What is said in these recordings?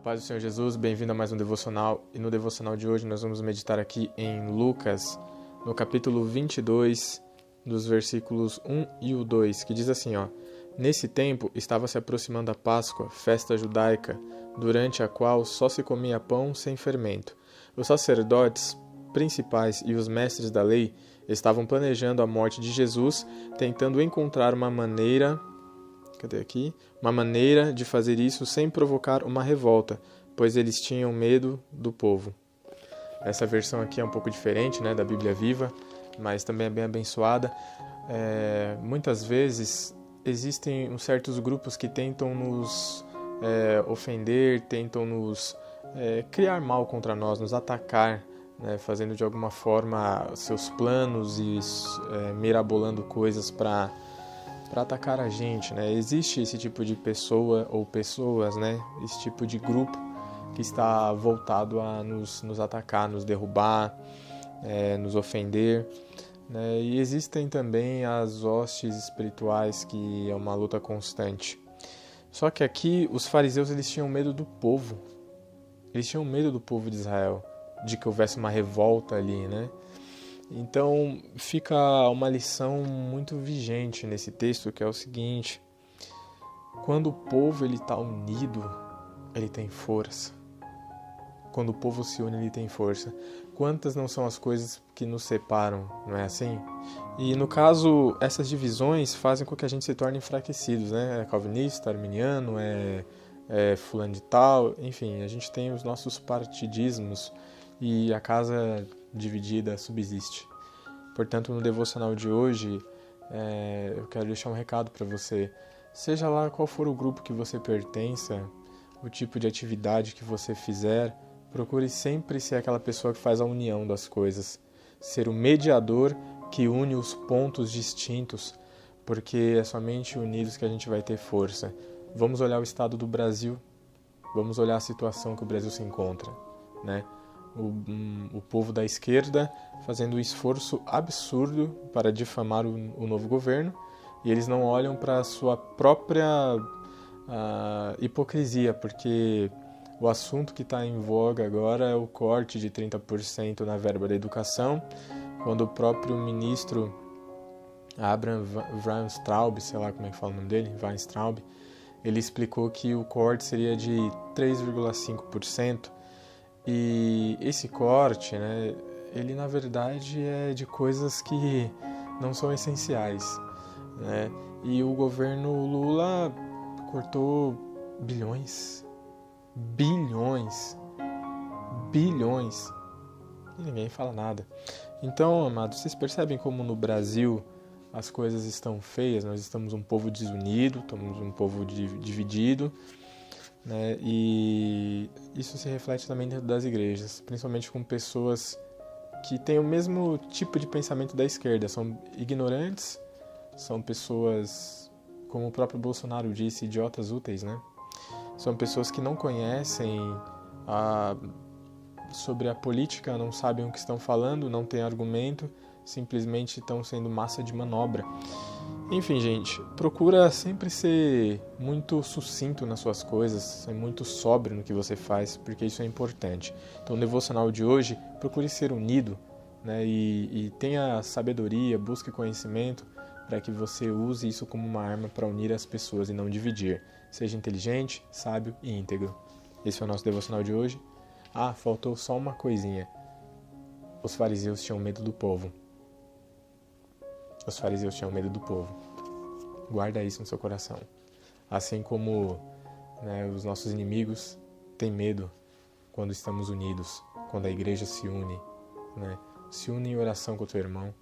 Paz do Senhor Jesus, bem-vindo a mais um devocional. E no devocional de hoje nós vamos meditar aqui em Lucas, no capítulo 22, dos versículos 1 e o 2, que diz assim, Nesse tempo estava se aproximando a Páscoa, festa judaica, durante a qual só se comia pão sem fermento. Os sacerdotes principais e os mestres da lei estavam planejando a morte de Jesus, tentando encontrar uma maneira de fazer isso sem provocar uma revolta, pois eles tinham medo do povo. Essa versão aqui é um pouco diferente, da Bíblia Viva, mas também é bem abençoada. Muitas vezes existem certos grupos que tentam nos ofender, tentam nos criar mal contra nós, nos atacar, fazendo de alguma forma seus planos e mirabolando coisas para atacar a gente, Existe esse tipo de pessoa ou pessoas, Esse tipo de grupo que está voltado a nos atacar, nos derrubar, nos ofender, E existem também as hostes espirituais, que é uma luta constante. Só que aqui os fariseus eles tinham medo do povo. Eles tinham medo do povo de Israel, de que houvesse uma revolta ali, Então, fica uma lição muito vigente nesse texto, que é o seguinte: quando o povo está unido, ele tem força. Quando o povo se une, ele tem força. Quantas não são as coisas que nos separam, não é assim? E, no caso, essas divisões fazem com que a gente se torne enfraquecidos, É calvinista, arminiano, fulano de tal, enfim, a gente tem os nossos partidismos e a casa dividida subsiste. Portanto, no devocional de hoje, eu quero deixar um recado para você. Seja lá qual for o grupo que você pertença, o tipo de atividade que você fizer, procure sempre ser aquela pessoa que faz a união das coisas. Ser o mediador que une os pontos distintos, porque é somente unidos que a gente vai ter força. Vamos olhar o estado do Brasil, vamos olhar a situação que o Brasil se encontra, O povo da esquerda fazendo um esforço absurdo para difamar o novo governo, e eles não olham para a sua própria hipocrisia, porque o assunto que está em voga agora é o corte de 30% na verba da educação, quando o próprio ministro Abraham Weintraub, sei lá como é que fala o nome dele, Weintraub, ele explicou que o corte seria de 3,5%, e esse corte, ele na verdade é de coisas que não são essenciais, E o governo Lula cortou bilhões, e ninguém fala nada. Então, amados, vocês percebem como no Brasil as coisas estão feias? Nós estamos um povo desunido, estamos um povo dividido, E isso se reflete também dentro das igrejas, principalmente com pessoas que têm o mesmo tipo de pensamento da esquerda. São ignorantes, são pessoas, como o próprio Bolsonaro disse, idiotas úteis, São pessoas que não conhecem sobre a política, não sabem o que estão falando, não têm argumento, simplesmente estão sendo massa de manobra. Enfim, gente, procura sempre ser muito sucinto nas suas coisas, ser muito sóbrio no que você faz, porque isso é importante. Então, no devocional de hoje, procure ser unido, e tenha sabedoria, busque conhecimento, para que você use isso como uma arma para unir as pessoas e não dividir. Seja inteligente, sábio e íntegro. Esse é o nosso devocional de hoje. Faltou só uma coisinha. Os fariseus tinham medo do povo. Os fariseus tinham medo do povo. Guarda isso no seu coração. Assim como os nossos inimigos têm medo quando estamos unidos, quando a igreja se une, Se une em oração com o teu irmão.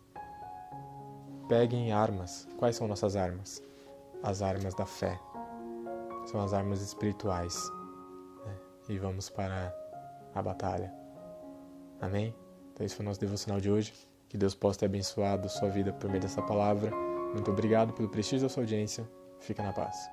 Peguem armas. Quais são nossas armas? As armas da fé. São as armas espirituais. E vamos para a batalha. Amém? Então esse foi o nosso devocional de hoje. Que Deus possa ter abençoado a sua vida por meio dessa palavra. Muito obrigado pelo prestígio da sua audiência. Fica na paz.